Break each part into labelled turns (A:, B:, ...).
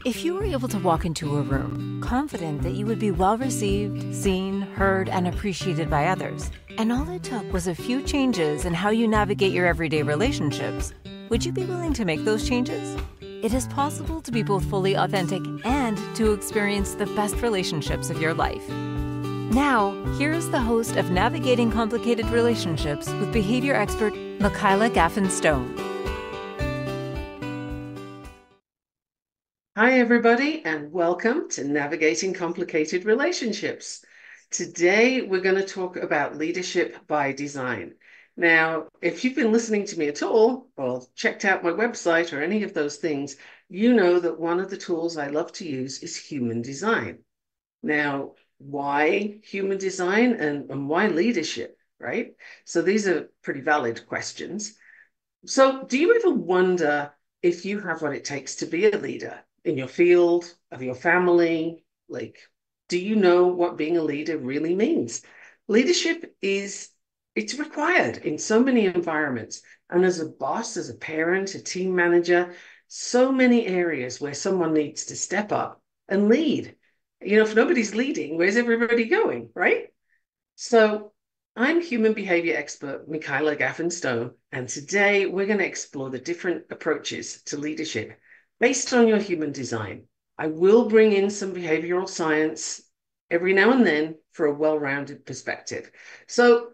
A: If you were able to walk into a room, confident that you would be well received, seen, heard, and appreciated by others, and all it took was a few changes in how you navigate your everyday relationships, would you be willing to make those changes? It is possible to be both fully authentic and to experience the best relationships of your life. Now, here is the host of Navigating Complicated Relationships with behavior expert Michaela Gaffen Stone.
B: Hi, everybody, and welcome to Navigating Complicated Relationships. Today, we're going to talk about leadership by design. Now, if you've been listening to me at all, or checked out my website or any of those things, you know that one of the tools I love to use is human design. Now, why human design and why leadership, right? So these are pretty valid questions. So do you ever wonder if you have what it takes to be a leader in your field, of your family? Like, do you know what being a leader really means? Leadership it's required in so many environments. And as a boss, as a parent, a team manager, so many areas where someone needs to step up and lead. You know, if nobody's leading, where's everybody going, right? So I'm human behavior expert Michaela Gaffen Stone, and today we're going to explore the different approaches to leadership based on your human design. I will bring in some behavioral science every now and then for a well-rounded perspective. So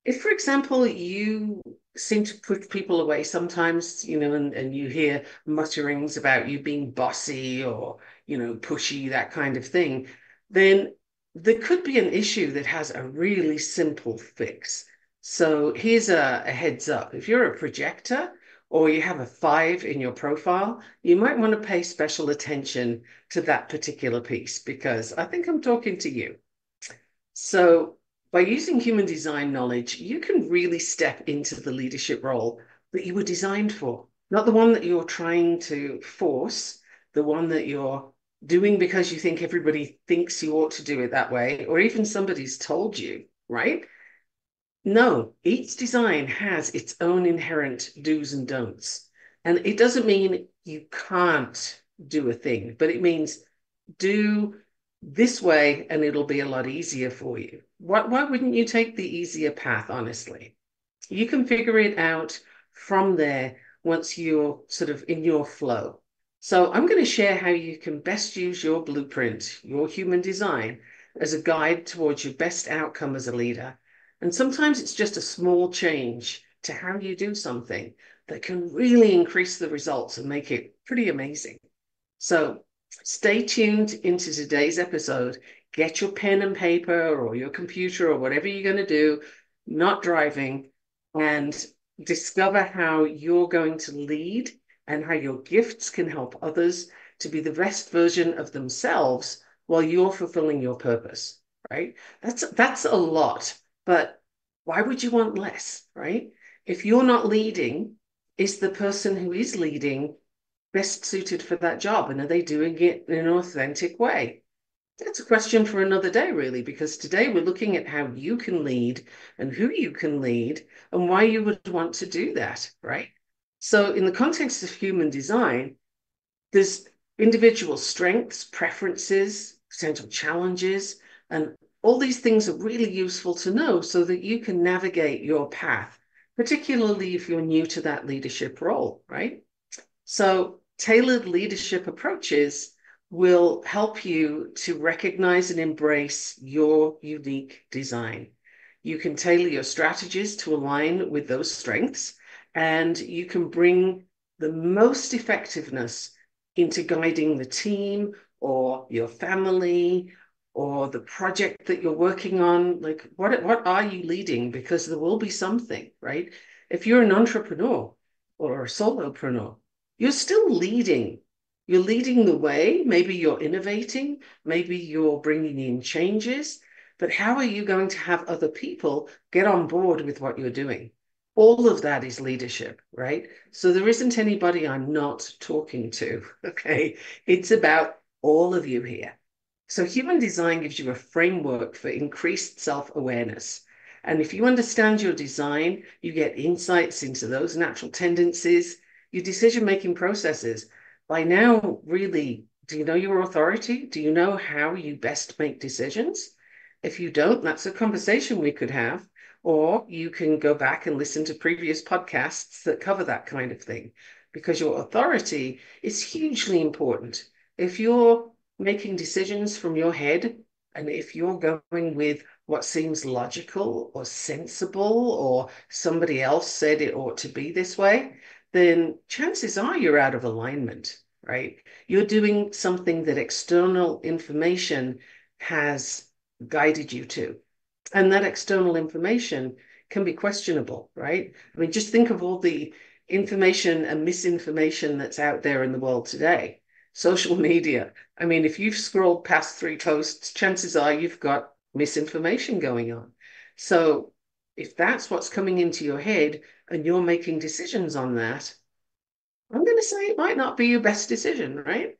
B: if, for example, you seem to push people away sometimes, you know, and you hear mutterings about you being bossy or, you know, pushy, that kind of thing, then there could be an issue that has a really simple fix. So here's a heads up. If you're a projector or you have a 5 in your profile, you might want to pay special attention to that particular piece because I think I'm talking to you. So by using human design knowledge, you can really step into the leadership role that you were designed for, not the one that you're trying to force, the one that you're doing because you think everybody thinks you ought to do it that way, or even somebody's told you, right? No, each design has its own inherent do's and don'ts. And it doesn't mean you can't do a thing, but it means do this way and it'll be a lot easier for you. Why wouldn't you take the easier path, honestly? You can figure it out from there once you're sort of in your flow. So I'm going to share how you can best use your blueprint, your human design, as a guide towards your best outcome as a leader. And sometimes it's just a small change to how you do something that can really increase the results and make it pretty amazing. So stay tuned into today's episode. Get your pen and paper or your computer or whatever you're going to do, not driving, and discover how you're going to lead and how your gifts can help others to be the best version of themselves while you're fulfilling your purpose, right? That's a lot, but why would you want less, right? If you're not leading, is the person who is leading best suited for that job? And are they doing it in an authentic way? That's a question for another day, really, because today we're looking at how you can lead and who you can lead and why you would want to do that, right? So in the context of human design, there's individual strengths, preferences, potential challenges, and all these things are really useful to know so that you can navigate your path, particularly if you're new to that leadership role, right? So tailored leadership approaches will help you to recognize and embrace your unique design. You can tailor your strategies to align with those strengths, and you can bring the most effectiveness into guiding the team or your family or the project that you're working on. Like, what are you leading? Because there will be something, right? If you're an entrepreneur or a solopreneur, you're still leading. You're leading the way. Maybe you're innovating. Maybe you're bringing in changes. But how are you going to have other people get on board with what you're doing? All of that is leadership, right? So there isn't anybody I'm not talking to, okay? It's about all of you here. So human design gives you a framework for increased self-awareness. And if you understand your design, you get insights into those natural tendencies, your decision-making processes. By now really Do you know your authority? Do you know how you best make decisions? If you don't, that's a conversation we could have. Or you can go back and listen to previous podcasts that cover that kind of thing, because your authority is hugely important. If you're making decisions from your head, and if you're going with what seems logical or sensible, or somebody else said it ought to be this way, then chances are you're out of alignment, right? You're doing something that external information has guided you to. And that external information can be questionable, right? I mean, just think of all the information and misinformation that's out there in the world today. Social media. I mean, if you've scrolled past three posts, chances are you've got misinformation going on. So if that's what's coming into your head and you're making decisions on that, I'm going to say it might not be your best decision, right?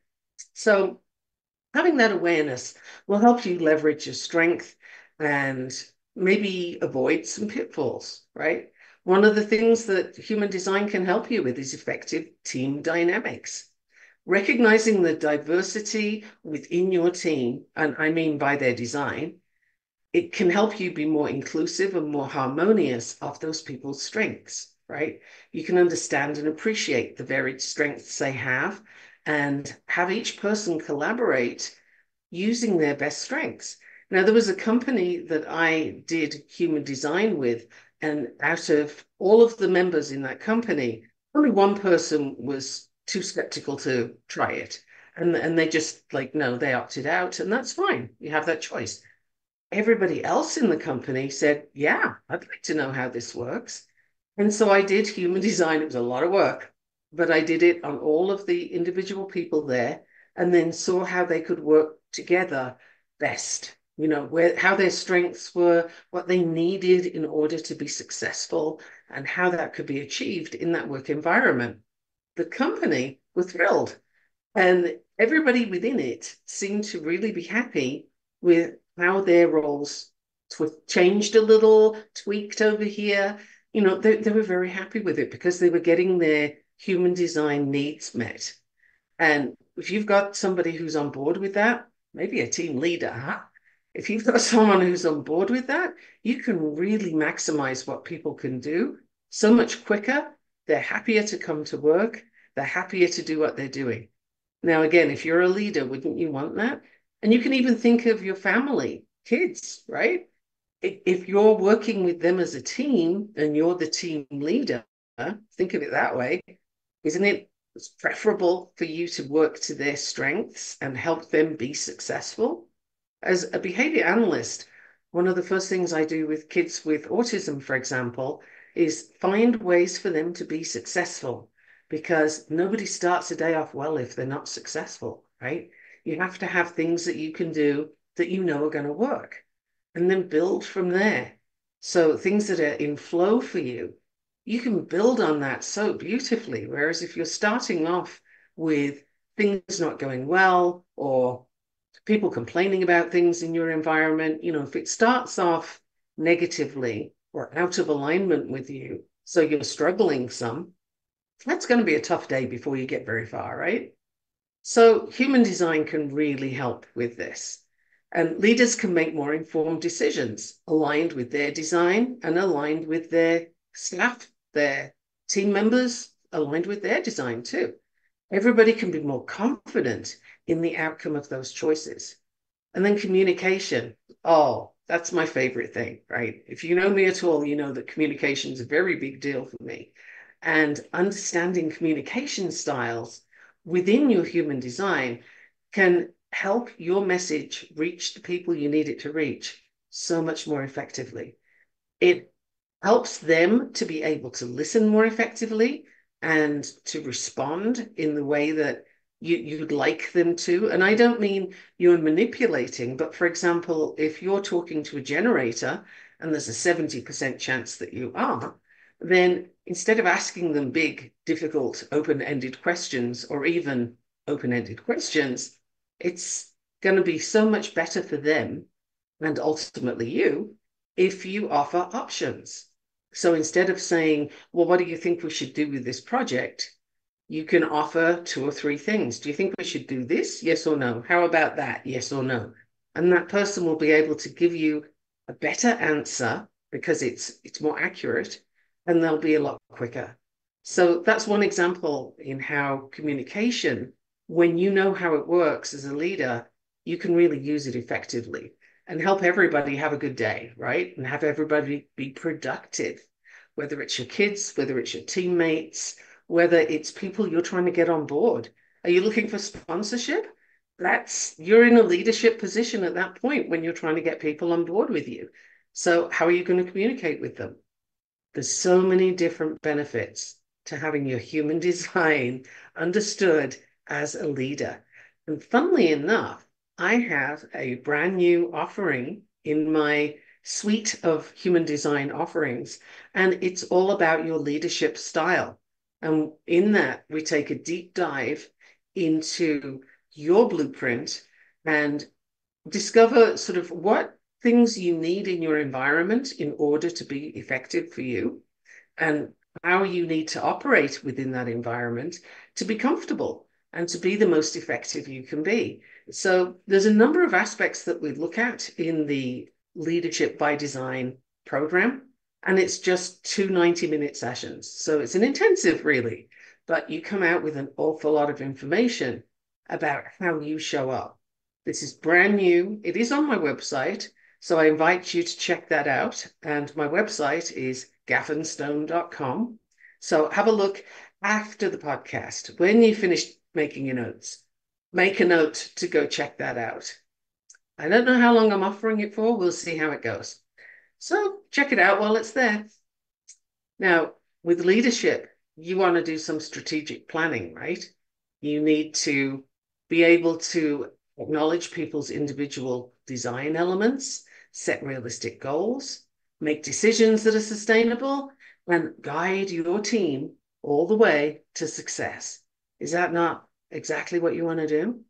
B: So having that awareness will help you leverage your strength and maybe avoid some pitfalls, right? One of the things that human design can help you with is effective team dynamics. Recognizing the diversity within your team, and I mean by their design, it can help you be more inclusive and more harmonious of those people's strengths, right? You can understand and appreciate the varied strengths they have and have each person collaborate using their best strengths. Now, there was a company that I did human design with, and out of all of the members in that company, only one person was too skeptical to try it. And they just like, no, they opted out, and that's fine. You have that choice. Everybody else in the company said, yeah, I'd like to know how this works. And so I did human design. It was a lot of work, but I did it on all of the individual people there and then saw how they could work together best, how their strengths were, what they needed in order to be successful, and how that could be achieved in that work environment. The company were thrilled, and everybody within it seemed to really be happy with how their roles changed a little, tweaked over here. They were very happy with it because they were getting their human design needs met. And if you've got somebody who's on board with that, maybe a team leader, huh? If you've got someone who's on board with that, you can really maximize what people can do so much quicker. They're happier to come to work. They're happier to do what they're doing. Now, again, if you're a leader, wouldn't you want that? And you can even think of your family, kids, right? If you're working with them as a team and you're the team leader, think of it that way. Isn't it preferable for you to work to their strengths and help them be successful? As a behavior analyst, one of the first things I do with kids with autism, for example, is find ways for them to be successful, because nobody starts a day off well if they're not successful, right? You have to have things that you can do that you know are going to work and then build from there. So things that are in flow for you, you can build on that so beautifully. Whereas if you're starting off with things not going well or people complaining about things in your environment, if it starts off negatively or out of alignment with you, so you're struggling some, that's going to be a tough day before you get very far, right? So human design can really help with this. And leaders can make more informed decisions aligned with their design and aligned with their staff, their team members, aligned with their design too. Everybody can be more confident in the outcome of those choices. And then communication. Oh, that's my favorite thing, right? If you know me at all, you know that communication is a very big deal for me. And understanding communication styles within your human design can help your message reach the people you need it to reach so much more effectively. It helps them to be able to listen more effectively and to respond in the way that you'd like them to. And I don't mean you're manipulating, but for example, if you're talking to a generator and there's a 70% chance that you are, then instead of asking them big, difficult, open-ended questions or even open-ended questions, it's going to be so much better for them and ultimately you if you offer options. So instead of saying, well, what do you think we should do with this project? you can offer two or three things. Do you think we should do this? Yes or no? How about that? Yes or no? And that person will be able to give you a better answer because it's more accurate and they'll be a lot quicker. So that's one example in how communication, when you know how it works as a leader, you can really use it effectively and help everybody have a good day, right? And have everybody be productive, whether it's your kids, whether it's your teammates, whether it's people you're trying to get on board. Are you looking for sponsorship? You're in a leadership position at that point when you're trying to get people on board with you. So how are you going to communicate with them? There's so many different benefits to having your human design understood as a leader. And funnily enough, I have a brand new offering in my suite of human design offerings, and it's all about your leadership style. And in that, we take a deep dive into your blueprint and discover sort of what things you need in your environment in order to be effective for you and how you need to operate within that environment to be comfortable and to be the most effective you can be. So there's a number of aspects that we look at in the Leadership by Design program, and it's just two 90-minute sessions. So it's an intensive, really, but you come out with an awful lot of information about how you show up. This is brand new. It is on my website, so I invite you to check that out. And my website is gaffenstone.com. So have a look after the podcast. When you finish making your notes, make a note to go check that out. I don't know how long I'm offering it for. We'll see how it goes. So check it out while it's there. Now, with leadership, you want to do some strategic planning, right? You need to be able to acknowledge people's individual design elements, set realistic goals, make decisions that are sustainable, and guide your team all the way to success. Is that not exactly what you want to do?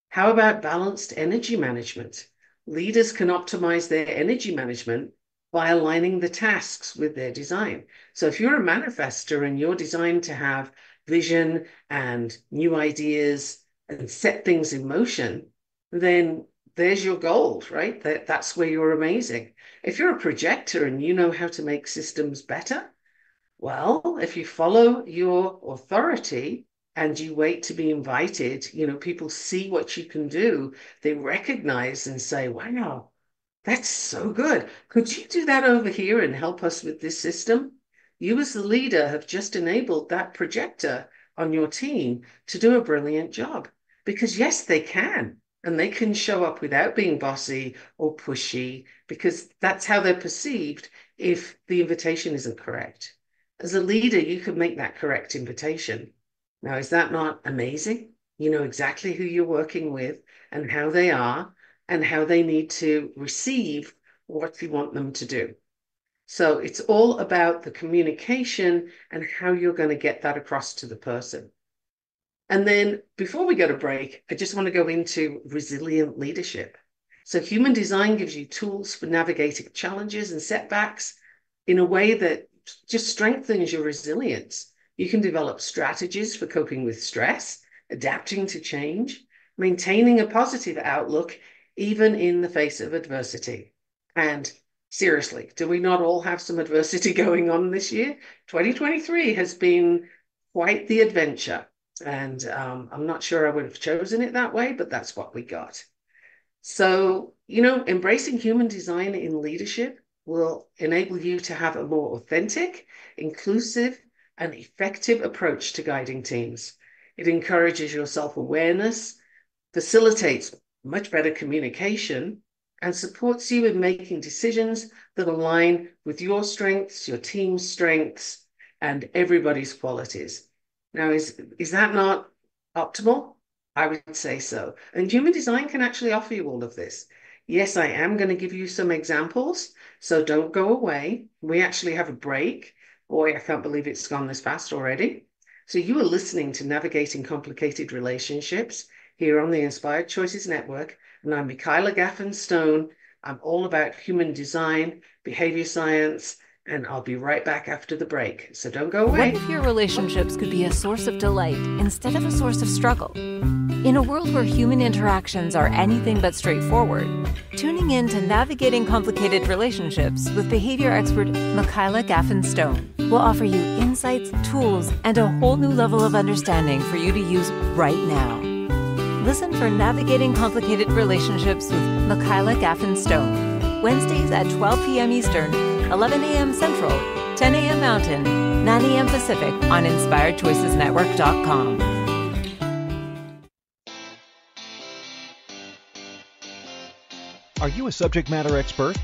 B: How about balanced energy management? Leaders can optimize their energy management by aligning the tasks with their design. So if you're a manifester and you're designed to have vision and new ideas and set things in motion, then there's your gold, right? That's where you're amazing. If you're a projector and you know how to make systems better, well, if you follow your authority and you wait to be invited, people see what you can do. They recognize and say, wow, that's so good. Could you do that over here and help us with this system? You, as the leader, have just enabled that projector on your team to do a brilliant job because, yes, they can. And they can show up without being bossy or pushy because that's how they're perceived if the invitation isn't correct. As a leader, you could make that correct invitation. Now, is that not amazing? You know exactly who you're working with and how they are and how they need to receive what you want them to do. So it's all about the communication and how you're going to get that across to the person. And then before we go to break, I just want to go into resilient leadership. So human design gives you tools for navigating challenges and setbacks in a way that just strengthens your resilience. You can develop strategies for coping with stress, adapting to change, maintaining a positive outlook, even in the face of adversity. And seriously, do we not all have some adversity going on this year? 2023 has been quite the adventure. And I'm not sure I would have chosen it that way, but that's what we got. So, embracing human design in leadership will enable you to have a more authentic, inclusive, and effective approach to guiding teams. It encourages your self-awareness, facilitates much better communication, and supports you in making decisions that align with your strengths, your team's strengths, and everybody's qualities. Now, is that not optimal? I would say so. And human design can actually offer you all of this. Yes, I am going to give you some examples, so don't go away. We actually have a break. Boy, I can't believe it's gone this fast already. So you are listening to Navigating Complicated Relationships here on the Inspired Choices Network, and I'm Michaela Gaffen Stone. I'm all about human design, behavior science, and I'll be right back after the break. So don't go
A: What
B: away.
A: if your relationships could be a source of delight instead of a source of struggle? In a world where human interactions are anything but straightforward, tuning in to Navigating Complicated Relationships with behavior expert Michaela Gaffen Stone will offer you insights, tools, and a whole new level of understanding for you to use right now. Listen for Navigating Complicated Relationships with Michaela Gaffen Stone, Wednesdays at 12 p.m. Eastern, 11 a.m. Central, 10 a.m. Mountain, 9 a.m. Pacific on InspiredChoicesNetwork.com.
C: Are you a subject matter expert?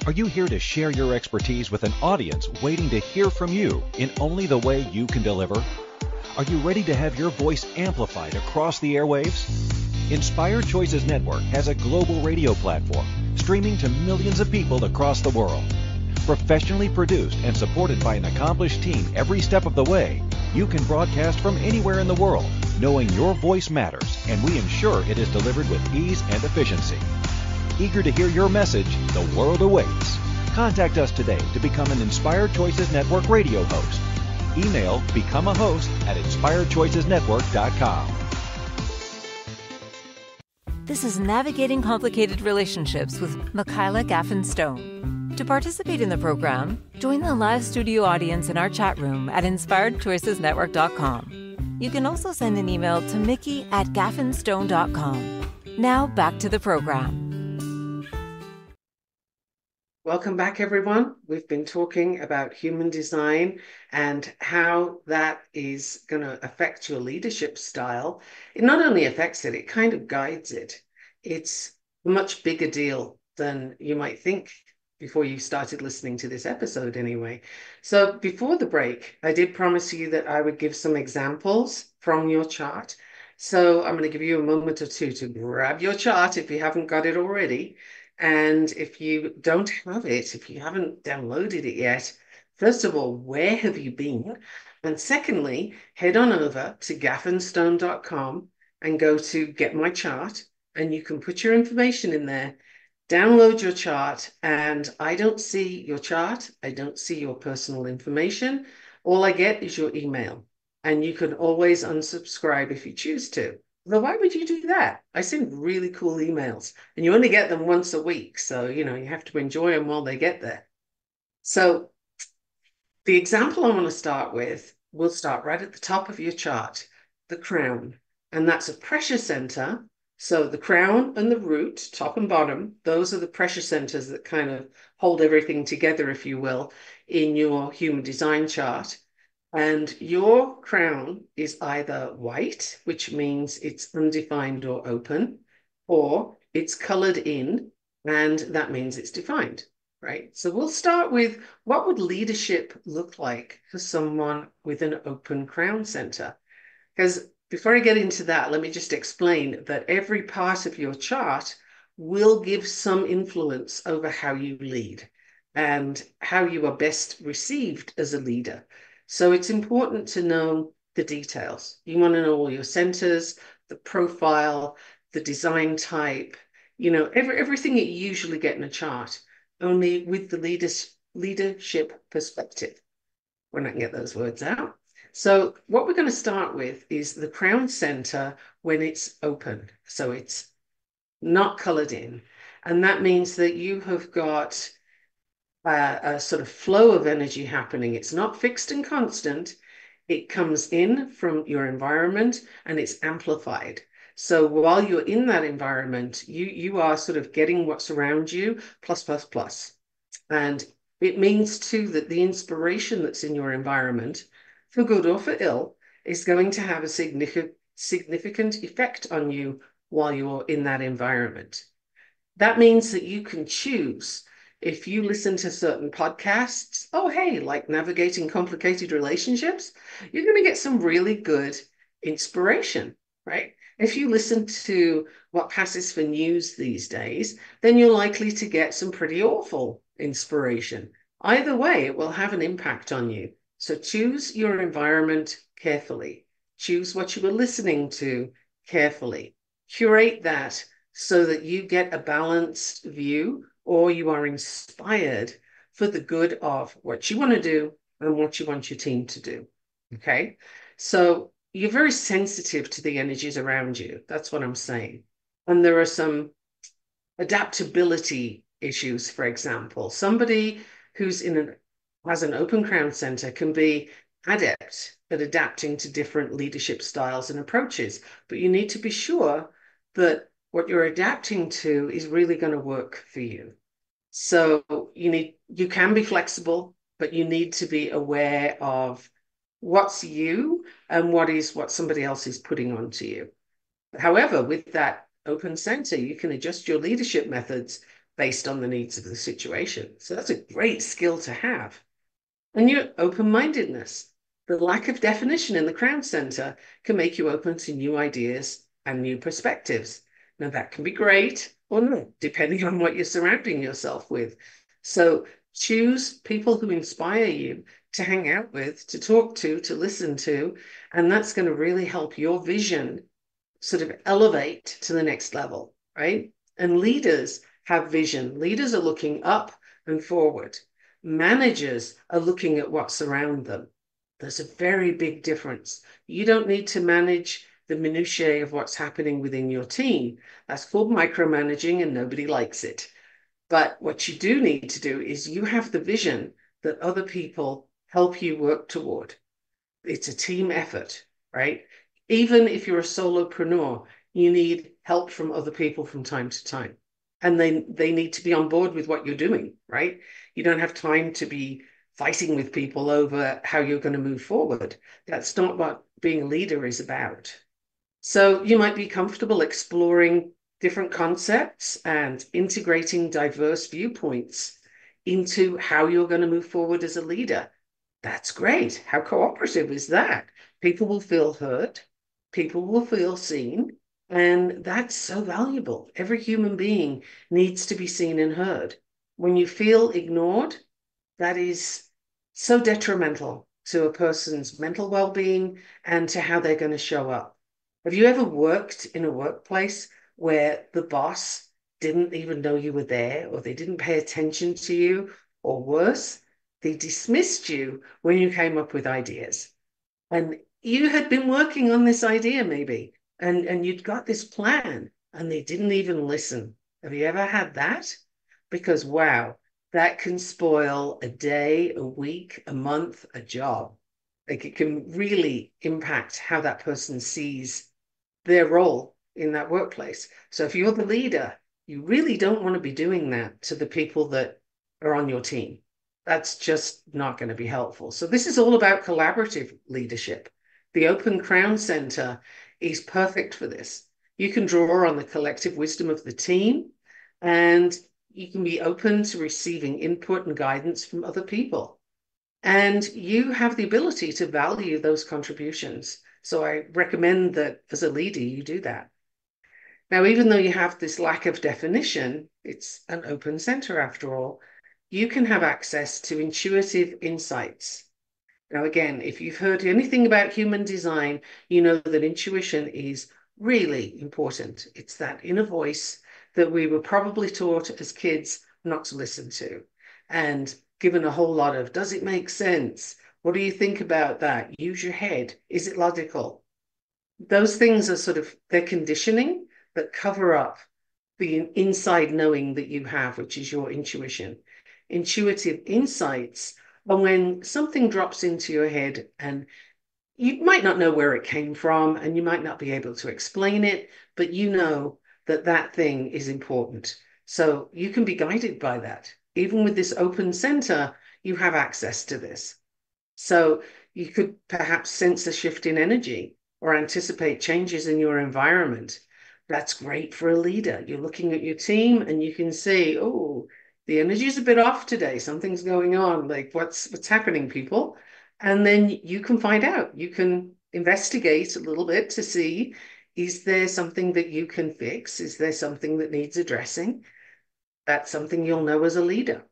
C: Are you here to share your expertise with an audience waiting to hear from you in only the way you can deliver? Are you ready to have your voice amplified across the airwaves? Inspired Choices Network has a global radio platform streaming to millions of people across the world. Professionally produced and supported by an accomplished team every step of the way, you can broadcast from anywhere in the world, knowing your voice matters, and we ensure it is delivered with ease and efficiency. Eager to hear your message, the world awaits. Contact us today to become an Inspired Choices Network radio host. Email become a host at inspiredchoicesnetwork.com.
A: This is Navigating Complicated Relationships with Michaela Gaffen Stone. To participate in the program, join the live studio audience in our chat room at inspiredchoicesnetwork.com. You can also send an email to mickey@gaffenstone.com. Now back to the program.
B: Welcome back, everyone. We've been talking about human design and how that is going to affect your leadership style. It not only affects it, it kind of guides it. It's a much bigger deal than you might think before you started listening to this episode anyway. So before the break, I did promise you that I would give some examples from your chart. So I'm going to give you a moment or two to grab your chart if you haven't got it already. And if you don't have it, if you haven't downloaded it yet, first of all, where have you been? And secondly, head on over to gaffenstone.com and go to Get My Chart, and you can put your information in there, download your chart, and I don't see your chart. I don't see your personal information. All I get is your email, and you can always unsubscribe if you choose to. Well, why would you do that? I send really cool emails, and you only get them once a week. So, you have to enjoy them while they get there. So the example I want to start with, we'll start right at the top of your chart, the crown. And that's a pressure center. So the crown and the root, top and bottom, those are the pressure centers that kind of hold everything together, if you will, in your human design chart. And your crown is either white, which means it's undefined or open, or it's colored in, and that means it's defined, right? So we'll start with, what would leadership look like for someone with an open crown center? Because before I get into that, let me just explain that every part of your chart will give some influence over how you lead and how you are best received as a leader. So it's important to know the details. You want to know all your centers, the profile, the design type, everything that you usually get in a chart, only with the leadership perspective, when I can get those words out. So what we're going to start with is the crown center when it's open. So it's not colored in. And that means that you have got a sort of flow of energy happening. It's not fixed and constant. It comes in from your environment and it's amplified. So while you're in that environment, you are sort of getting what's around you, plus, plus, plus. And it means too that the inspiration that's in your environment, for good or for ill, is going to have a significant effect on you while you're in that environment. That means that you can choose. If you listen to certain podcasts, oh, hey, like Navigating Complicated Relationships, you're going to get some really good inspiration, right? If you listen to what passes for news these days, then you're likely to get some pretty awful inspiration. Either way, it will have an impact on you. So choose your environment carefully. Choose what you are listening to carefully. Curate that so that you get a balanced view, or you are inspired for the good of what you want to do and what you want your team to do. Okay. So you're very sensitive to the energies around you. That's what I'm saying. And there are some adaptability issues, for example. Somebody who's has an open crown center can be adept at adapting to different leadership styles and approaches, but you need to be sure that what you're adapting to is really going to work for you. So you can be flexible, but you need to be aware of what's you and what somebody else is putting onto you. However, with that open center, you can adjust your leadership methods based on the needs of the situation. So that's a great skill to have. And your open-mindedness, the lack of definition in the crown center can make you open to new ideas and new perspectives. Now, that can be great or not, depending on what you're surrounding yourself with. So choose people who inspire you to hang out with, to talk to listen to, and that's going to really help your vision sort of elevate to the next level, right? And leaders have vision. Leaders are looking up and forward. Managers are looking at what's around them. There's a very big difference. You don't need to manage the minutiae of what's happening within your team. That's called micromanaging, and nobody likes it. But what you do need to do is you have the vision that other people help you work toward. It's a team effort, right? Even if you're a solopreneur, you need help from other people from time to time. And they need to be on board with what you're doing, right? You don't have time to be fighting with people over how you're going to move forward. That's not what being a leader is about. So you might be comfortable exploring different concepts and integrating diverse viewpoints into how you're going to move forward as a leader. That's great. How cooperative is that? People will feel heard. People will feel seen. And that's so valuable. Every human being needs to be seen and heard. When you feel ignored, that is so detrimental to a person's mental well-being and to how they're going to show up. Have you ever worked in a workplace where the boss didn't even know you were there, or they didn't pay attention to you, or worse, they dismissed you when you came up with ideas? And you had been working on this idea maybe, and you'd got this plan, and they didn't even listen. Have you ever had that? Because wow, that can spoil a day, a week, a month, a job. Like, it can really impact how that person sees their role in that workplace. So if you're the leader, you really don't want to be doing that to the people that are on your team. That's just not going to be helpful. So this is all about collaborative leadership. The Open Crown Center is perfect for this. You can draw on the collective wisdom of the team, and you can be open to receiving input and guidance from other people. And you have the ability to value those contributions. So I recommend that as a leader, you do that. Now, even though you have this lack of definition, it's an open center after all, you can have access to intuitive insights. Now, again, if you've heard anything about human design, you know that intuition is really important. It's that inner voice that we were probably taught as kids not to listen to, and given a whole lot of, does it make sense? What do you think about that? Use your head. Is it logical? Those things are sort of, they're conditioning that cover up the inside knowing that you have, which is your intuition. Intuitive insights are when something drops into your head and you might not know where it came from and you might not be able to explain it, but you know that that thing is important. So you can be guided by that. Even with this open center, you have access to this. So you could perhaps sense a shift in energy or anticipate changes in your environment. That's great for a leader. You're looking at your team and you can see, oh, the energy's a bit off today. Something's going on. Like, what's happening, people? And then you can find out. You can investigate a little bit to see, is there something that you can fix? Is there something that needs addressing? That's something you'll know as a leader.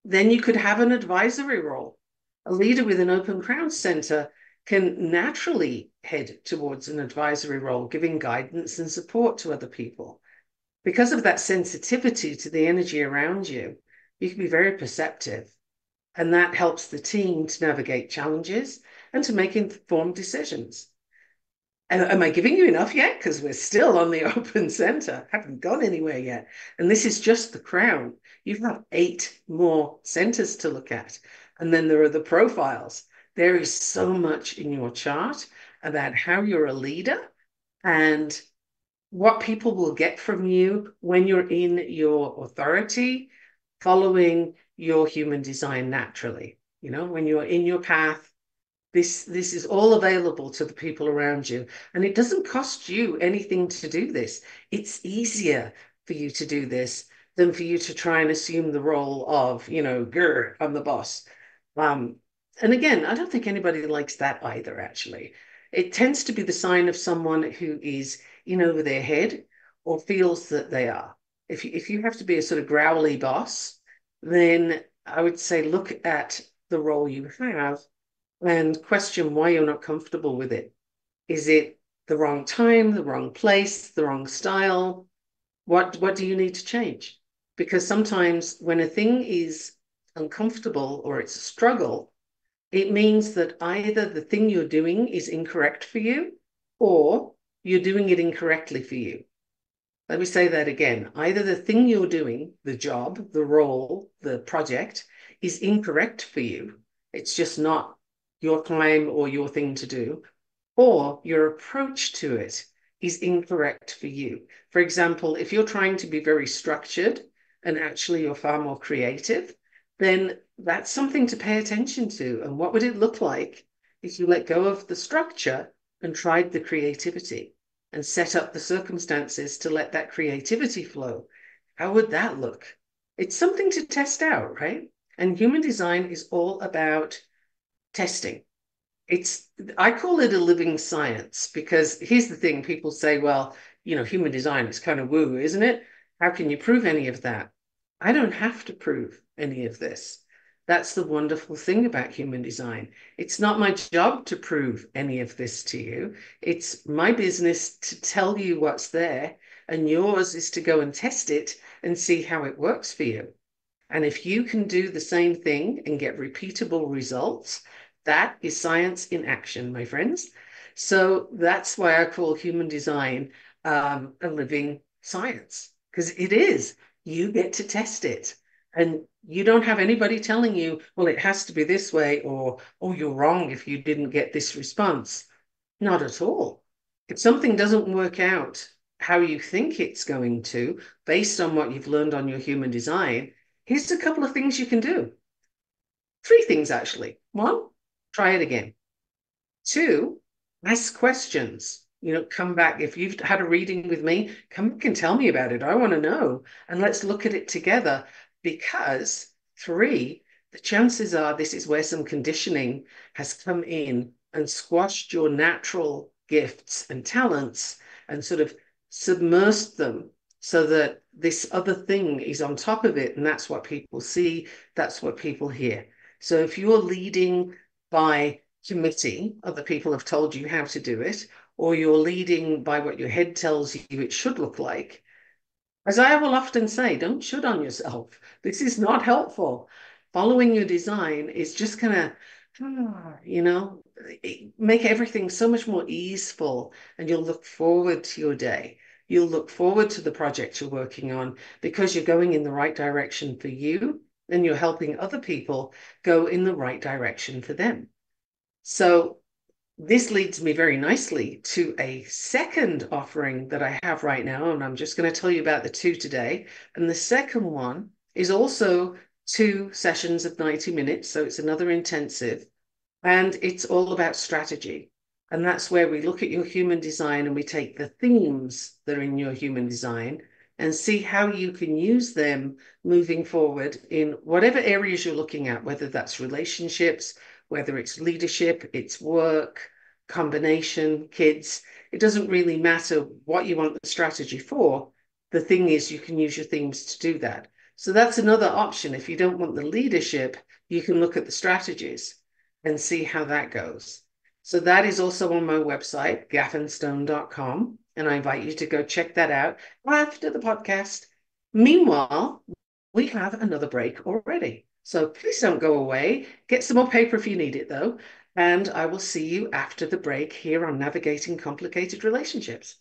B: Then you could have an advisory role. A leader with an open crown center can naturally head towards an advisory role, giving guidance and support to other people. Because of that sensitivity to the energy around you, You can be very perceptive, and that helps the team to navigate challenges and to make informed decisions. And am I giving you enough yet? Because we're still on the open center, haven't gone anywhere yet. And this is just the crown. You've got 8 more centers to look at. And then there are the profiles. There is so much in your chart about how you're a leader and what people will get from you when you're in your authority, following your human design naturally. You know, when you're in your path, this is all available to the people around you. And it doesn't cost you anything to do this. It's easier for you to do this than for you to try and assume the role of, grr, I'm the boss. And again, I don't think anybody likes that either, actually. It tends to be the sign of someone who is in over their head or feels that they are. If you have to be a sort of growly boss, then I would say look at the role you have and question why you're not comfortable with it. Is it the wrong time, the wrong place, the wrong style? What do you need to change? Because sometimes when a thing is uncomfortable or it's a struggle, it means that either the thing you're doing is incorrect for you or you're doing it incorrectly for you. Let me say that again. Either the thing you're doing, the job, the role, the project, is incorrect for you. It's just not your time or your thing to do, or your approach to it is incorrect for you. For example, if you're trying to be very structured and actually you're far more creative, then that's something to pay attention to. And what would it look like if you let go of the structure and tried the creativity and set up the circumstances to let that creativity flow? How would that look? It's something to test out, right? And human design is all about testing. I call it a living science, because here's the thing: people say, well, human design is kind of woo, isn't it? How can you prove any of that? I don't have to prove any of this. That's the wonderful thing about human design. It's not my job to prove any of this to you. It's my business to tell you what's there, and yours is to go and test it and see how it works for you. And if you can do the same thing and get repeatable results, that is science in action, my friends. So that's why I call human design a living science, because it is. You get to test it. And you don't have anybody telling you, well, it has to be this way, or, oh, you're wrong if you didn't get this response. Not at all. If something doesn't work out how you think it's going to, based on what you've learned on your human design, here's a couple of things you can do. 3 things, actually. 1, try it again. 2, ask questions. Come back. If you've had a reading with me, come back and tell me about it. I want to know. And let's look at it together. Because 3, the chances are this is where some conditioning has come in and squashed your natural gifts and talents and sort of submersed them so that this other thing is on top of it. And that's what people see. That's what people hear. So if you're leading by committee, other people have told you how to do it, or you're leading by what your head tells you it should look like, as I will often say, don't should on yourself. This is not helpful. Following your design is just kind of, make everything so much more easeful, and you'll look forward to your day. You'll look forward to the project you're working on because you're going in the right direction for you, and you're helping other people go in the right direction for them. So this leads me very nicely to a second offering that I have right now, and I'm just going to tell you about the 2 today. And the second one is also 2 sessions of 90 minutes, so it's another intensive, and it's all about strategy. And that's where we look at your human design and we take the themes that are in your human design and see how you can use them moving forward in whatever areas you're looking at, whether that's relationships, whether it's leadership, it's work, combination, kids. It doesn't really matter what you want the strategy for. The thing is, you can use your themes to do that. So that's another option. If you don't want the leadership, you can look at the strategies and see how that goes. So that is also on my website, gaffenstone.com, and I invite you to go check that out after the podcast. Meanwhile, we have another break already. So please don't go away. Get some more paper if you need it, though. And I will see you after the break here on Navigating Complicated Relationships.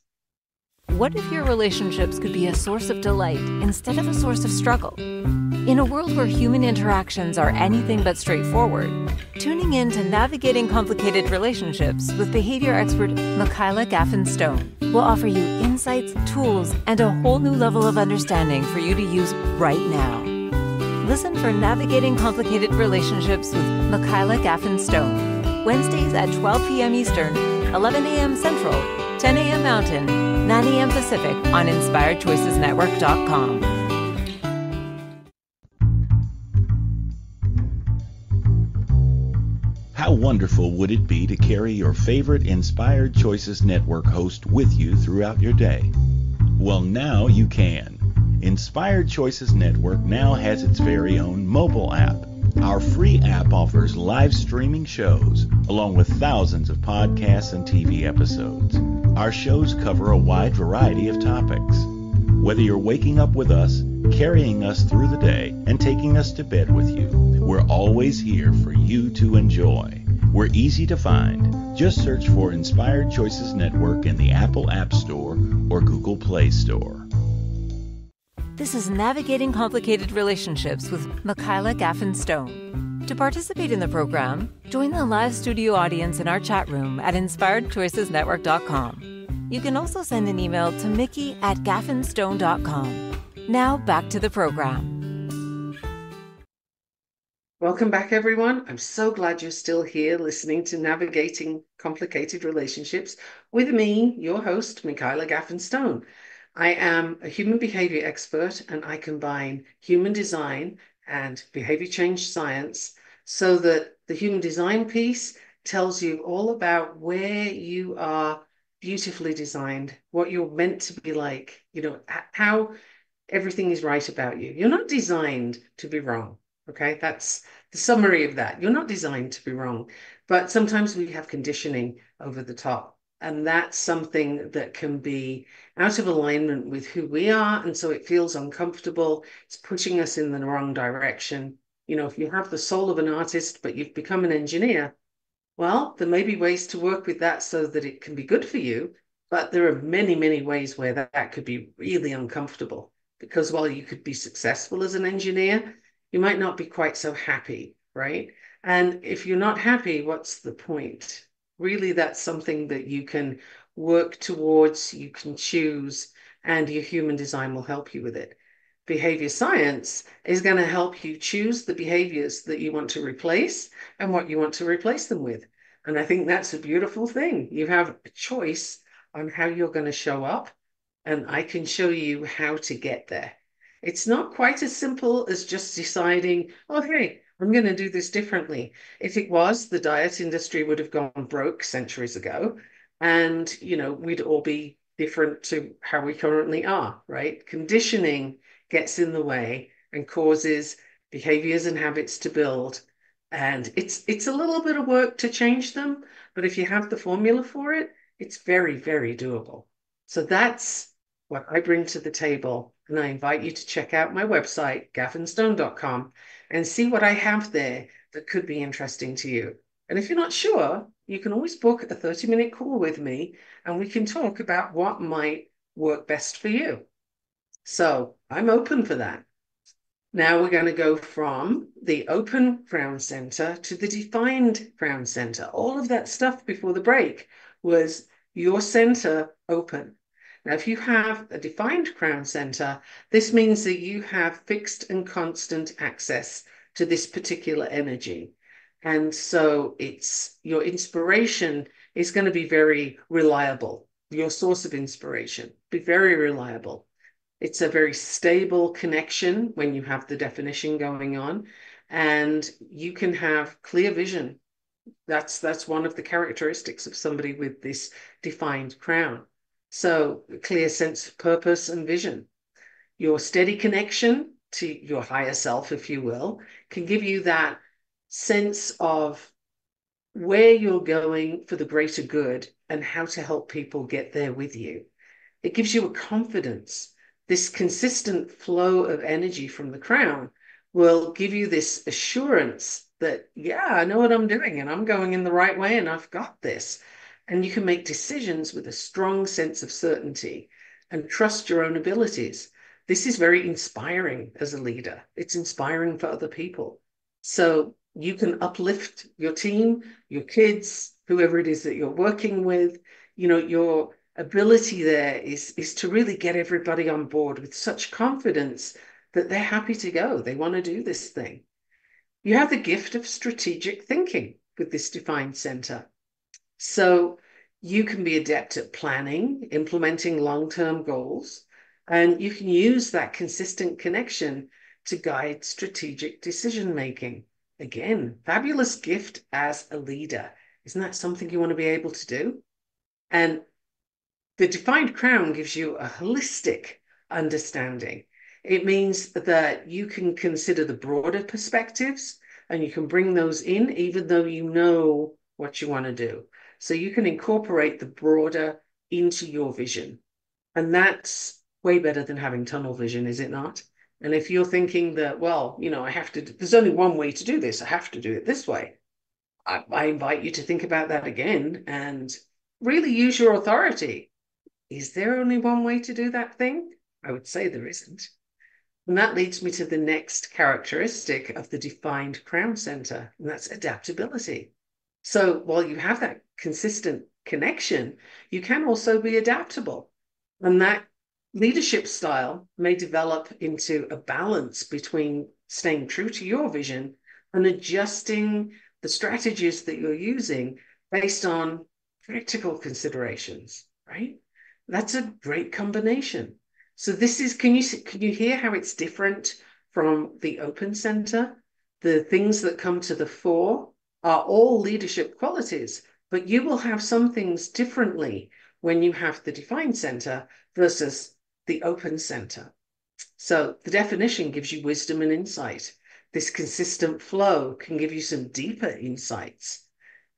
A: What if your relationships could be a source of delight instead of a source of struggle? In a world where human interactions are anything but straightforward, tuning in to Navigating Complicated Relationships with behavior expert Michaela Gaffen Stone will offer you insights, tools, and a whole new level of understanding for you to use right now. Listen for Navigating Complicated Relationships with Michaela Gaffen Stone, Wednesdays at 12 p.m. Eastern, 11 a.m. Central, 10 a.m. Mountain, 9 a.m. Pacific on InspiredChoicesNetwork.com.
D: How wonderful would it be to carry your favorite Inspired Choices Network host with you throughout your day? Well, now you can. Inspired Choices Network now has its very own mobile app. Our free app offers live streaming shows, along with thousands of podcasts and TV episodes. Our shows cover a wide variety of topics. Whether you're waking up with us, carrying us through the day, and taking us to bed with you, we're always here for you to enjoy. We're easy to find. Just search for Inspired Choices Network in the Apple App Store or Google Play Store.
A: This is Navigating Complicated Relationships with Michaela Gaffen Stone. To participate in the program, join the live studio audience in our chat room at InspiredChoicesNetwork.com. You can also send an email to mickey@gaffenstone.com. Now back to the program.
B: Welcome back, everyone. I'm so glad you're still here listening to Navigating Complicated Relationships with me, your host, Michaela Gaffen Stone. I am a human behavior expert, and I combine human design and behavior change science so that the human design piece tells you all about where you are beautifully designed, what you're meant to be like, how everything is right about you. You're not designed to be wrong. Okay, that's the summary of that. You're not designed to be wrong, but sometimes we have conditioning over the top. And that's something that can be out of alignment with who we are. And so it feels uncomfortable. It's pushing us in the wrong direction. If you have the soul of an artist, but you've become an engineer, well, there may be ways to work with that so that it can be good for you. But there are many, many ways where that could be really uncomfortable. Because while you could be successful as an engineer, you might not be quite so happy, right? And if you're not happy, what's the point? Really, that's something that you can work towards, you can choose, and your human design will help you with it. Behavior science is going to help you choose the behaviors that you want to replace and what you want to replace them with. And I think that's a beautiful thing. You have a choice on how you're going to show up, and I can show you how to get there. It's not quite as simple as just deciding, oh, hey, I'm going to do this differently. If it was, the diet industry would have gone broke centuries ago. And, we'd all be different to how we currently are, right? Conditioning gets in the way and causes behaviors and habits to build. And it's a little bit of work to change them. But if you have the formula for it, it's very, very doable. So that's what I bring to the table. And I invite you to check out my website, gaffenstone.com, and see what I have there that could be interesting to you. And if you're not sure, you can always book a 30-minute call with me, and we can talk about what might work best for you. So I'm open for that. Now we're going to go from the open crown center to the defined crown center. All of that stuff before the break was your center open. Now, if you have a defined crown center, this means that you have fixed and constant access to this particular energy. And so your inspiration is going to be very reliable. Your source of inspiration be very reliable. It's a very stable connection when you have the definition going on, and you can have clear vision. That's one of the characteristics of somebody with this defined crown. So a clear sense of purpose and vision. Your steady connection to your higher self, if you will, can give you that sense of where you're going for the greater good and how to help people get there with you. It gives you a confidence this consistent flow of energy from the crown will give you this assurance that, yeah, I know what I'm doing and I'm going in the right way and I've got this. And you can make decisions with a strong sense of certainty and trust your own abilities. This is very inspiring as a leader. It's inspiring for other people. So you can uplift your team, your kids, whoever it is that you're working with. Your ability there is to really get everybody on board with such confidence that they're happy to go. They want to do this thing. You have the gift of strategic thinking with this defined center. So you can be adept at planning, implementing long-term goals, and you can use that consistent connection to guide strategic decision making. Again, fabulous gift as a leader. Isn't that something you want to be able to do? And the defined crown gives you a holistic understanding. It means that you can consider the broader perspectives and you can bring those in, even though you know what you want to do. So you can incorporate the broader into your vision. And that's way better than having tunnel vision, is it not? And if you're thinking that, well, I have to, there's only one way to do this, I have to do it this way. I invite you to think about that again and really use your authority. Is there only one way to do that thing? I would say there isn't. And that leads me to the next characteristic of the defined crown center, and that's adaptability. So while you have that consistent connection, you can also be adaptable. And that leadership style may develop into a balance between staying true to your vision and adjusting the strategies that you're using based on practical considerations, right? That's a great combination. So this is, can you hear how it's different from the open center? The things that come to the fore are all leadership qualities, but you will have some things differently when you have the defined center versus the open center. So the definition gives you wisdom and insight. This consistent flow can give you some deeper insights,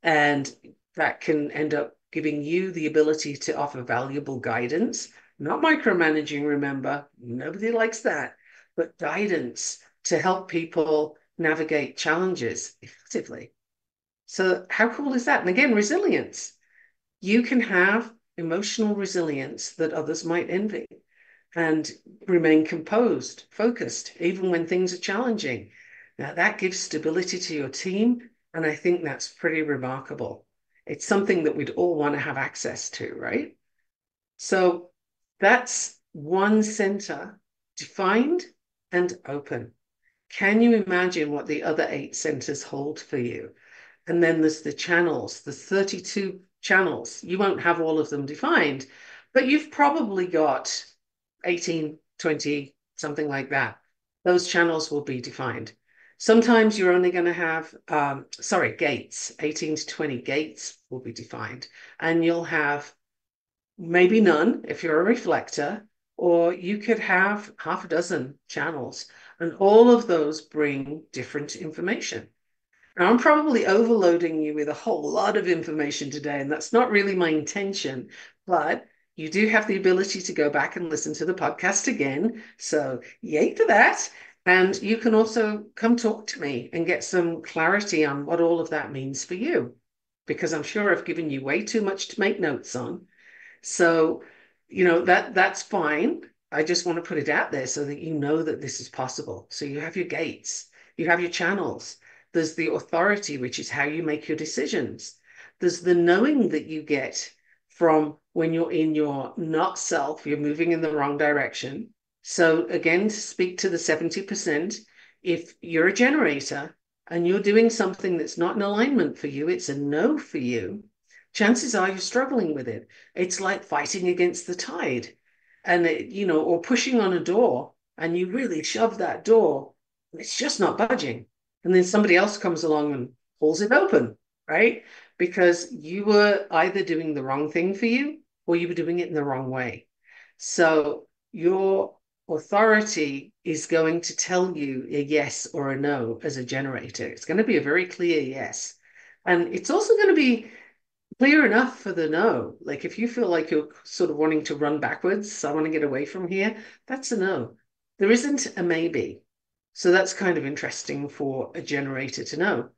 B: and that can end up giving you the ability to offer valuable guidance, not micromanaging, remember, nobody likes that, but guidance to help people navigate challenges effectively. So how cool is that? And again, resilience. You can have emotional resilience that others might envy and remain composed, focused, even when things are challenging. Now, that gives stability to your team, and I think that's pretty remarkable. It's something that we'd all want to have access to, right? So that's one center, defined and open. Can you imagine what the other 8 centers hold for you? And then there's the channels, the 32 channels. You won't have all of them defined, but you've probably got 18, 20, something like that. Those channels will be defined. Sometimes you're only going to have, gates, 18 to 20 gates will be defined. And you'll have maybe none if you're a reflector, or you could have half a dozen channels. And all of those bring different information. Now, I'm probably overloading you with a whole lot of information today, and that's not really my intention, but you do have the ability to go back and listen to the podcast again. So yay for that. And you can also come talk to me and get some clarity on what all of that means for you, because I'm sure I've given you way too much to make notes on. So, that's fine. I just want to put it out there so that you know that this is possible. So you have your gates, you have your channels. There's the authority, which is how you make your decisions. There's the knowing that you get from when you're in your not self, you're moving in the wrong direction. So again, to speak to the 70%, if you're a generator and you're doing something that's not in alignment for you, it's a no for you, chances are you're struggling with it. It's like fighting against the tide and, or pushing on a door and you really shove that door. It's just not budging. And then somebody else comes along and pulls it open, right? Because you were either doing the wrong thing for you or you were doing it in the wrong way. So your authority is going to tell you a yes or a no as a generator. It's going to be a very clear yes. And it's also going to be clear enough for the no. Like if you feel like you're sort of wanting to run backwards, I want to get away from here, that's a no. There isn't a maybe. So that's kind of interesting for a generator to know.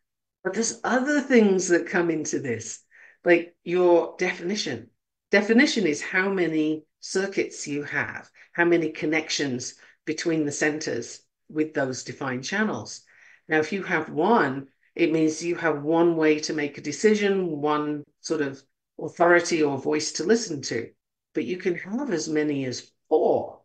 B: But there's other things that come into this, like your definition. Definition is how many circuits you have, how many connections between the centers with those defined channels. Now, if you have one, it means you have one way to make a decision, one sort of authority or voice to listen to. But you can have as many as four.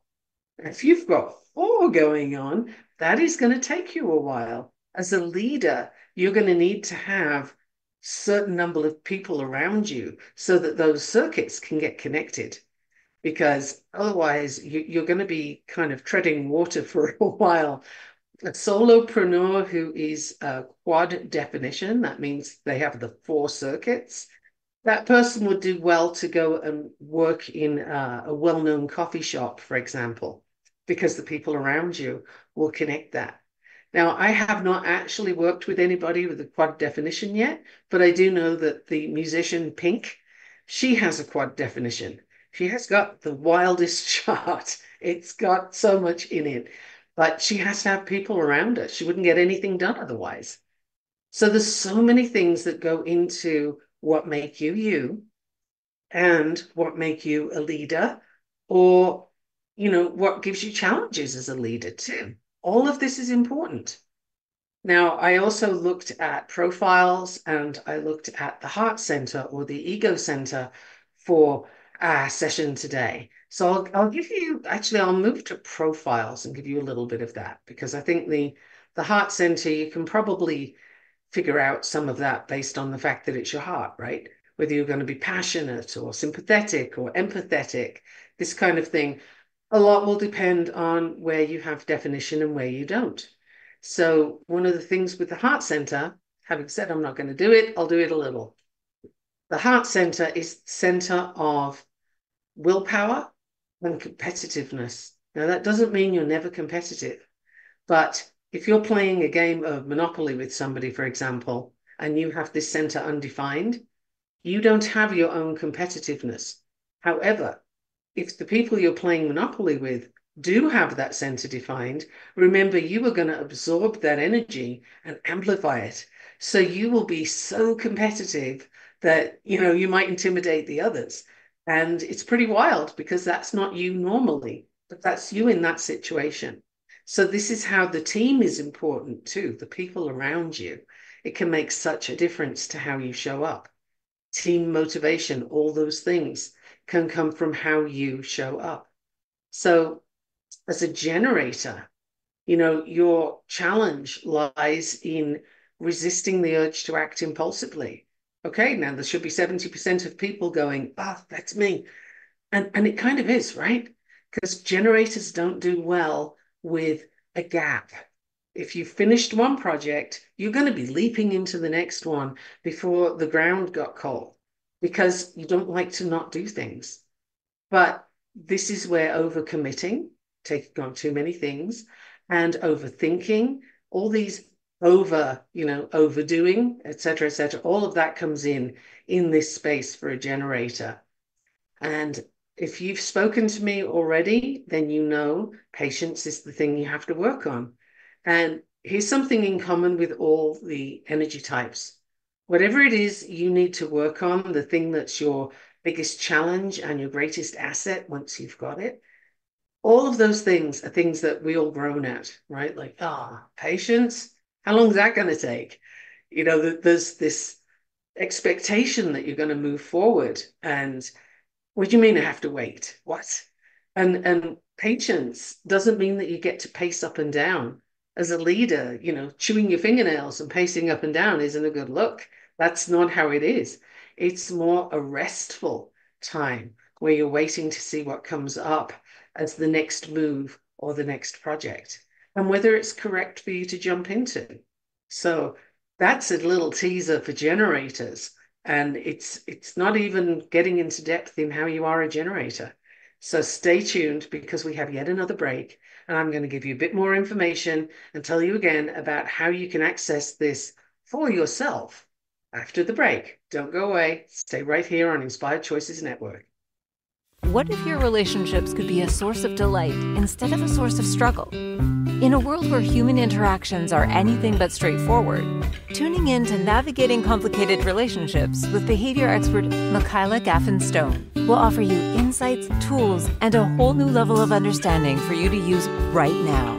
B: If you've got four going on, that is going to take you a while. As a leader, you're going to need to have certain number of people around you so that those circuits can get connected. Because otherwise, you're going to be kind of treading water for a while. A solopreneur who is a quad definition, that means they have the four circuits, that person would do well to go and work in a well-known coffee shop, for example, because the people around you will connect that. Now, I have not actually worked with anybody with a quad definition yet, but I do know that the musician Pink, she has a quad definition. She has got the wildest chart. It's got so much in it, but she has to have people around her. She wouldn't get anything done otherwise. So there's so many things that go into what make you you and what make you a leader, or what gives you challenges as a leader too. All of this is important. Now, I also looked at profiles and I looked at the heart center or the ego center for our session today. So I'll give you, actually, I'll move to profiles and give you a little bit of that, because I think the heart center, you can probably figure out some of that based on the fact that it's your heart, right? Whether you're going to be passionate or sympathetic or empathetic, this kind of thing. A lot will depend on where you have definition and where you don't. So one of the things with the heart center, having said I'm not going to do it, I'll do it a little. The heart center is center of willpower and competitiveness. Now, that doesn't mean you're never competitive, but if you're playing a game of Monopoly with somebody, for example, and you have this center undefined, you don't have your own competitiveness. However, if the people you're playing Monopoly with do have that center defined, remember you are going to absorb that energy and amplify it. So you will be so competitive that, you might intimidate the others. And it's pretty wild because that's not you normally, but that's you in that situation. So this is how the team is important too, the people around you. It can make such a difference to how you show up. Team motivation, all those things can come from how you show up. So as a generator, your challenge lies in resisting the urge to act impulsively. Okay, now there should be 70% of people going, that's me. And it kind of is, right? Because generators don't do well with a gap. If you finished one project, you're going to be leaping into the next one before the ground got cold because you don't like to not do things. But this is where overcommitting, taking on too many things, and overthinking, all these overdoing, etc., etc., all of that comes in this space for a generator. And if you've spoken to me already, then you know patience is the thing you have to work on. And here's something in common with all the energy types. Whatever it is you need to work on, the thing that's your biggest challenge and your greatest asset once you've got it, all of those things are things that we all groan at, right? Like, patience, how long is that going to take? There's this expectation that you're going to move forward. And what do you mean I have to wait? What? And patience doesn't mean that you get to pace up and down. As a leader, chewing your fingernails and pacing up and down isn't a good look. That's not how it is. It's more a restful time where you're waiting to see what comes up as the next move or the next project and whether it's correct for you to jump into. So that's a little teaser for generators. And it's not even getting into depth in how you are a generator. So stay tuned because we have yet another break and I'm going to give you a bit more information and tell you again about how you can access this for yourself after the break. Don't go away. Stay right here on Inspired Choices Network.
A: What if your relationships could be a source of delight instead of a source of struggle? In a world where human interactions are anything but straightforward, tuning in to Navigating Complicated Relationships with behavior expert Michaela Gaffen Stone will offer you insights, tools, and a whole new level of understanding for you to use right now.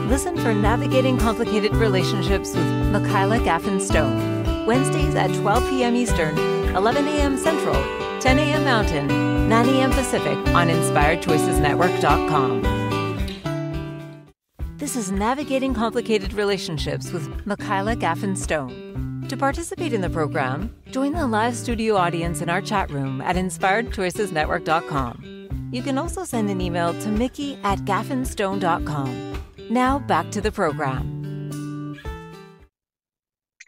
A: Listen for Navigating Complicated Relationships with Michaela Gaffen Stone, Wednesdays at 12 p.m. Eastern, 11 a.m. Central, 10 a.m. Mountain, 9 a.m. Pacific on InspiredChoicesNetwork.com. This is Navigating Complicated Relationships with Michaela Gaffen Stone. To participate in the program, join the live studio audience in our chat room at InspiredChoicesNetwork.com. You can also send an email to mickey@gaffenstone.com. Now back to the program.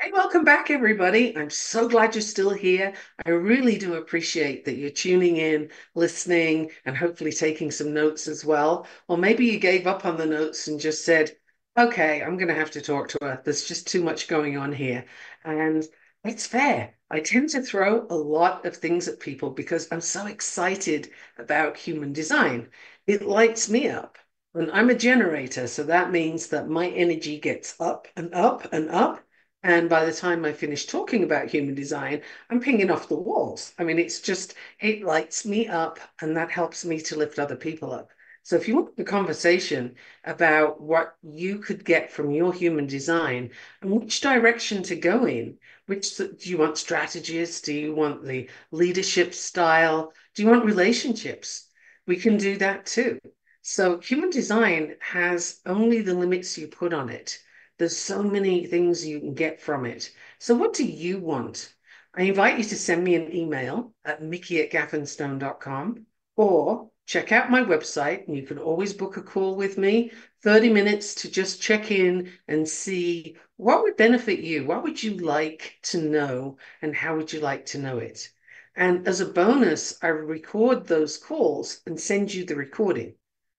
B: Hey, welcome back, everybody. I'm so glad you're still here. I really do appreciate that you're tuning in, listening, and hopefully taking some notes as well. Or maybe you gave up on the notes and just said, okay, I'm going to have to talk to her. There's just too much going on here. And it's fair. I tend to throw a lot of things at people because I'm so excited about human design. It lights me up. And I'm a generator, so that means that my energy gets up and up and up. And by the time I finish talking about human design, I'm pinging off the walls. I mean, it lights me up, and that helps me to lift other people up. So if you want a conversation about what you could get from your human design and which direction to go in, do you want strategies? Do you want the leadership style? Do you want relationships? We can do that too. So human design has only the limits you put on it. There's so many things you can get from it. So what do you want? I invite you to send me an email at mickey@gaffenstone.com or check out my website, and you can always book a call with me, 30 minutes to just check in and see what would benefit you. What would you like to know, and how would you like to know it? And as a bonus, I record those calls and send you the recording.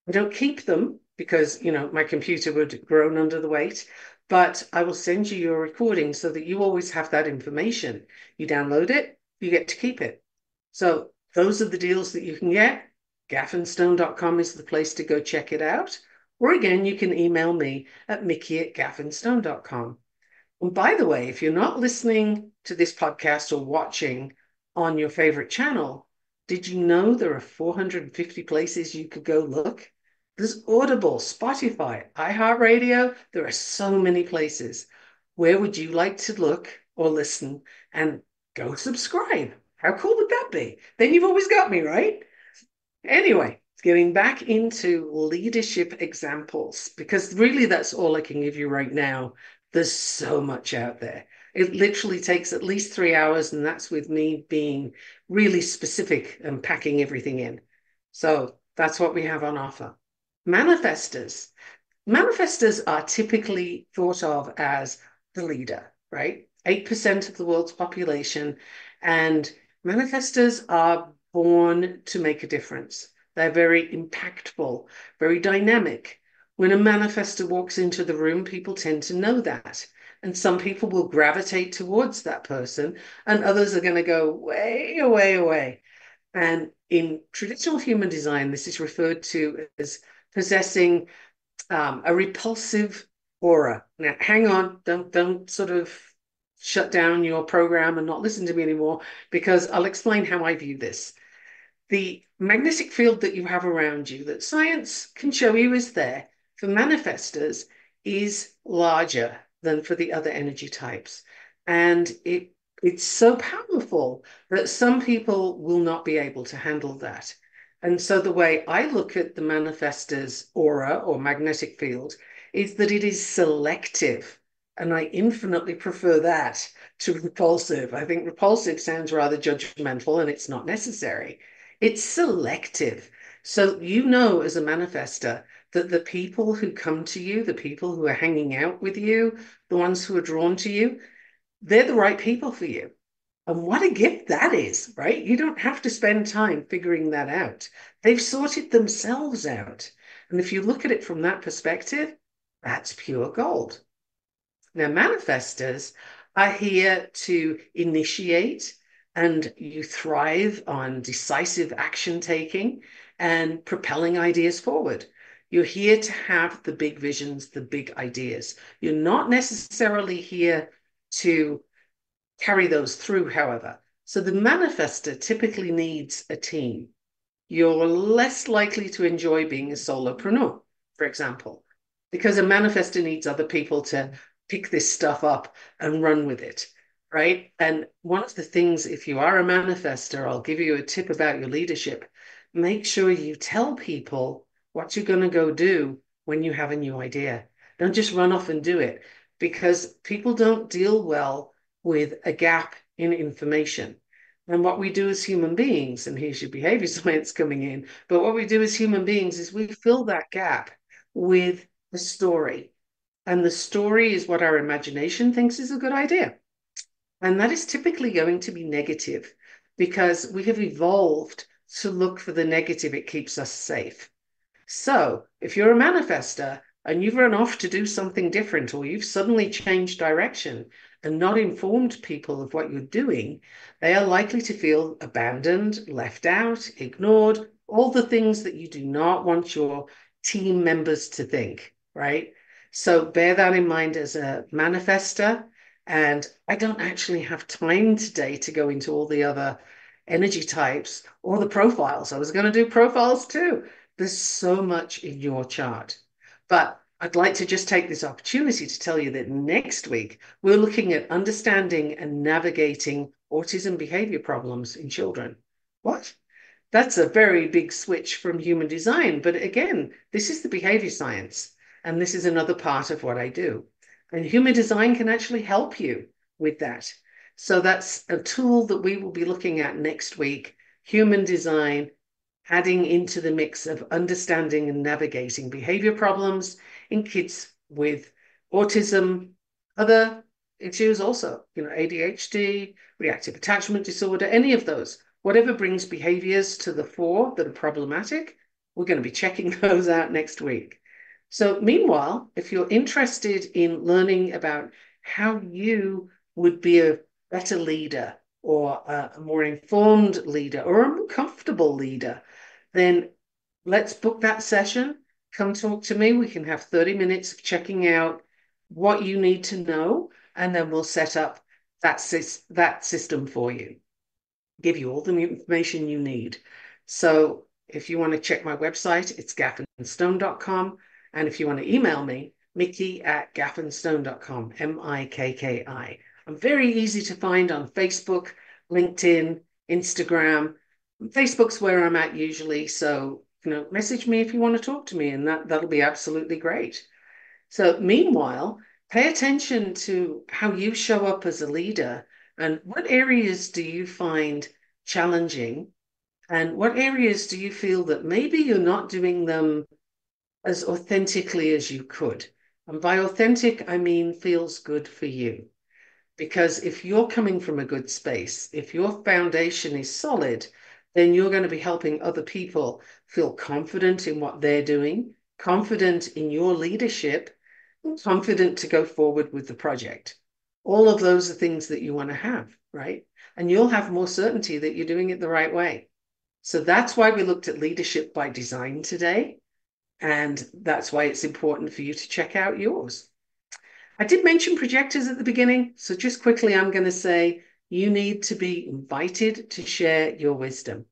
B: I don't keep them because, my computer would groan under the weight, but I will send you your recording so that you always have that information. You download it, you get to keep it. So those are the deals that you can get. Gaffenstone.com is the place to go check it out. Or again, you can email me at mickey@gaffenstone.com. And by the way, if you're not listening to this podcast or watching on your favorite channel, did you know there are 450 places you could go look? There's Audible, Spotify, iHeartRadio. There are so many places. Where would you like to look or listen? And go subscribe. How cool would that be? Then you've always got me, right? Anyway, getting back into leadership examples, because really that's all I can give you right now. There's so much out there. It literally takes at least 3 hours, and that's with me being really specific and packing everything in. So that's what we have on offer. Manifestors. Manifestors are typically thought of as the leader, right? 8% of the world's population. And manifestors are born to make a difference. They're very impactful, very dynamic. When a manifestor walks into the room, people tend to know that. And some people will gravitate towards that person, and others are going to go way away away. And in traditional human design, this is referred to as possessing a repulsive aura. Now, hang on, don't sort of shut down your program and not listen to me anymore, because I'll explain how I view this. The magnetic field that you have around you, that science can show you is there, for manifestors, is larger than for the other energy types. And it's so powerful that some people will not be able to handle that. And so the way I look at the manifestor's aura or magnetic field is that it is selective. And I infinitely prefer that to repulsive. I think repulsive sounds rather judgmental, and it's not necessary. It's selective. So as a manifestor that the people who come to you, the people who are hanging out with you, the ones who are drawn to you, they're the right people for you. And what a gift that is, right? You don't have to spend time figuring that out. They've sorted themselves out. And if you look at it from that perspective, that's pure gold. Now, manifestors are here to initiate, and you thrive on decisive action taking and propelling ideas forward. You're here to have the big visions, the big ideas. You're not necessarily here to carry those through, however. So the manifester typically needs a team. You're less likely to enjoy being a solopreneur, for example, because a manifester needs other people to pick this stuff up and run with it, right? And one of the things, if you are a manifester, I'll give you a tip about your leadership. Make sure you tell people what you're going to go do when you have a new idea. Don't just run off and do it, because people don't deal well with a gap in information. And what we do as human beings, and here's your behavior science coming in, but what we do as human beings is we fill that gap with a story. And the story is what our imagination thinks is a good idea. And that is typically going to be negative, because we have evolved to look for the negative. It keeps us safe. So if you're a manifester and you've run off to do something different, or you've suddenly changed direction and not informed people of what you're doing, they are likely to feel abandoned, left out, ignored, all the things that you do not want your team members to think, right? So bear that in mind as a manifester. And I don't actually have time today to go into all the other energy types or the profiles. I was going to do profiles too. There's so much in your chart. But I'd like to just take this opportunity to tell you that next week, we're looking at understanding and navigating autism behavior problems in children. What? That's a very big switch from human design. But again, this is the behavior science, and this is another part of what I do. And human design can actually help you with that. So that's a tool that we will be looking at next week, human design, adding into the mix of understanding and navigating behavior problems in kids with autism, other issues also, ADHD, reactive attachment disorder, any of those, whatever brings behaviors to the fore that are problematic, we're going to be checking those out next week. So meanwhile, if you're interested in learning about how you would be a better leader, or a more informed leader, or a more comfortable leader, then let's book that session. Come talk to me. We can have 30 minutes of checking out what you need to know, and then we'll set up that system for you, give you all the information you need. So if you want to check my website, it's gaffenstone.com. And if you want to email me, Mickey@gaffenstone.com, Mikki. I'm very easy to find on Facebook, LinkedIn, Instagram. Facebook's where I'm at usually. So, message me if you want to talk to me, and that'll be absolutely great. So meanwhile, pay attention to how you show up as a leader, and what areas do you find challenging, and what areas do you feel that maybe you're not doing them as authentically as you could. And by authentic, I mean feels good for you. Because if you're coming from a good space, if your foundation is solid, then you're going to be helping other people feel confident in what they're doing, confident in your leadership, and confident to go forward with the project. All of those are things that you want to have, right? And you'll have more certainty that you're doing it the right way. So that's why we looked at leadership by design today. And that's why it's important for you to check out yours. I did mention projectors at the beginning. So just quickly, I'm going to say you need to be invited to share your wisdom.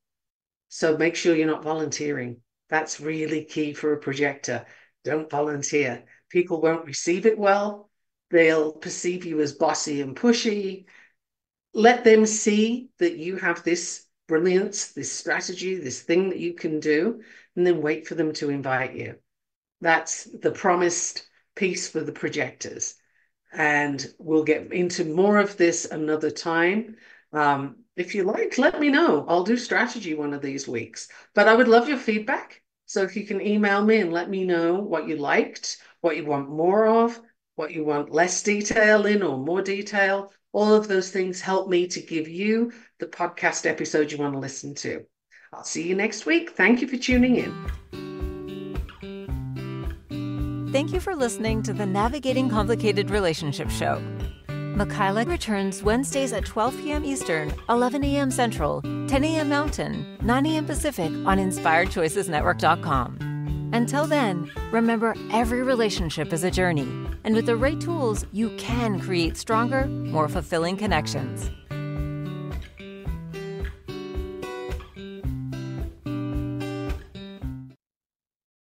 B: So make sure you're not volunteering. That's really key for a projector. Don't volunteer. People won't receive it well. They'll perceive you as bossy and pushy. Let them see that you have this brilliance, this strategy, this thing that you can do, and then wait for them to invite you. That's the promised piece for the projectors. And we'll get into more of this another time. If you like, let me know. I'll do strategy one of these weeks. But I would love your feedback. So if you can email me and let me know what you liked, what you want more of, what you want less detail in or more detail, all of those things help me to give you the podcast episode you want to listen to. I'll see you next week. Thank you for tuning in.
A: Thank you for listening to the Navigating Complicated Relationships show. Michaela returns Wednesdays at 12 p.m. Eastern, 11 a.m. Central, 10 a.m. Mountain, 9 a.m. Pacific on InspiredChoicesNetwork.com. Until then, remember every relationship is a journey, and with the right tools, you can create stronger, more fulfilling connections.